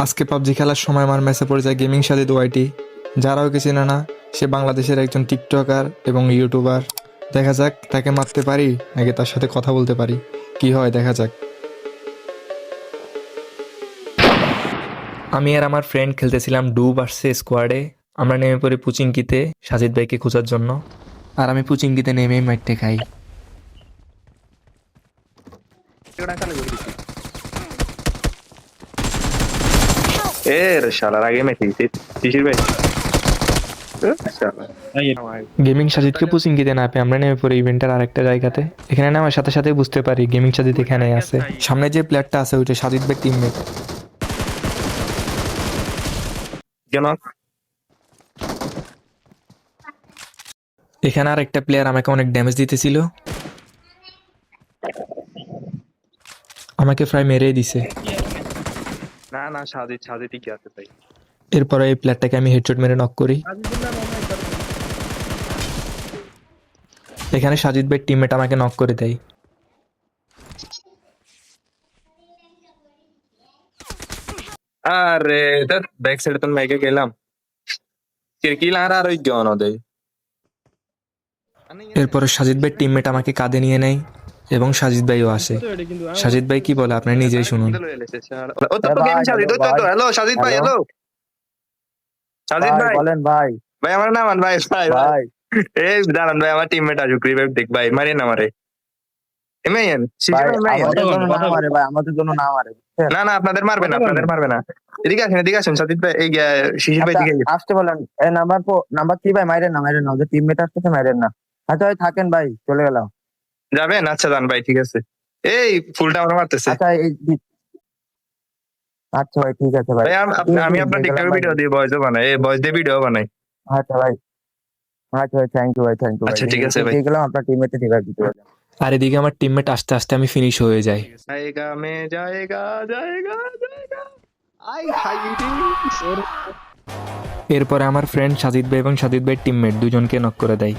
আজকে পাবজি খেলার সময় আমার ম্যাচে পড়ে যায় গেমিং সাজিদ ওয়াইটি। যারা ওকে চেনে না, সে বাংলাদেশের একজন টিকটকার এবং ইউটিউবার। দেখা যাক তাকে মারতে পারি নাকি তার সাথে কথা বলতে পারি, কি হয় দেখা যাক। আমি আর আমার ফ্রেন্ড খেলতেছিলাম ডু ভার্সেস স্কোয়াডে। আমরা নেমে পড়ি পুচিংকিতে সাজিদ ভাইকে খোঁজার জন্য, আর আমি পুচিংকিতে নেমেই মাইরতে খাই। শালার আগে মেখে দিছি শিশির ভাই। গেমিং সাজিদকে পুচিংকিতে না পেয়ে আমরা নেমে পড়ি ইভেন্টের আরেকটা জায়গাতে। এখানে নামার সাথে সাথে বুঝতে পারি গেমিং সাজিদ এখানে আছে। সামনে যে প্লেয়ারটা আছে ওইটা সাজিদ ভাই টিমমেট। কেন এখানে আর একটা প্লেয়ার আমাকে অনেক ড্যামেজ দিতেছিল, আমাকে প্রায় মেরেই দিছে। না না সাজিদ সাজিদ কি আছে ভাই। এরপরে এই প্লেয়ারটাকে আমি হেডশট মেরে নক করি। এখানে সাজিদ ভাই টিমমেট আমাকে নক করে দেয়। আরে দেখ ব্যাক সাইডে তো মেখে গেলাম কিরকিল আর ওই জন দেয়। এরপরে সাজিদ ভাই টিমমেট আমাকে কাঁধে নিয়ে নেয় এবং সাজিদ ভাইও আসে। সাজিদ ভাই কি বলে আপনি নিজেই শুনুন। ও তো গেম সাজিদ তো হ্যালো সাজিদ ভাই হ্যালো সাজিদ ভাই বলেন ভাই। ভাই আমার নাম ভাই ভাই ভাই এই দাঁড়ান ভাই আমার টিমমেট আসুক রিভাইভ দেখ ভাই মারি না মারে এমএন ভাই, সিজন আমাদের জন্য না মারে ভাই, আমাদের জন্য না মারে। না না আপনাদের মারবে না আপনাদের মারবে না এদিকে আসেন সাজিদ ভাই এই শিশির ভাই দিকে আচ্ছা, আসতে বলেন। এই নাম্বার কি ভাই? মাইরেন না, মাইরেন না, ওদের টিমমেট আসতেছে, মাইরেন না। আচ্ছা ভাই থাকেন ভাই, চলে গেলাম। যাবেন আচ্ছা যান ভাই ঠিক আছে এই ফুলটা আমরা মারতেছে আচ্ছা আচ্ছা ভাই ঠিক আছে ভাই। ভাই আমি আপনার টিকটক ভিডিও দিয়ে ভয়েসও বানাই এই ভয়েস দিয়ে ভিডিও বানাই। আচ্ছা ভাই, আচ্ছা ভাই, থ্যাংক ইউ ভাই, থ্যাংক ইউ ভাই। আচ্ছা, ঠিক আছে ভাই। দিয়ে গেলাম আপনার টিমমেটে, ঠিক আছে দিতে পারবেন। আর এদিকে আমার টিমমেট আস্তে আস্তে আমি ফিনিশ হয়ে যাই। জায়গা মে জায়গা জায়গা জায়গা আই হাই এরপরে আমার ফ্রেন্ড সাজিদ ভাই এবং সাজিদ ভাইয়ের টিমমেট দুজনকে নক করে দেয়।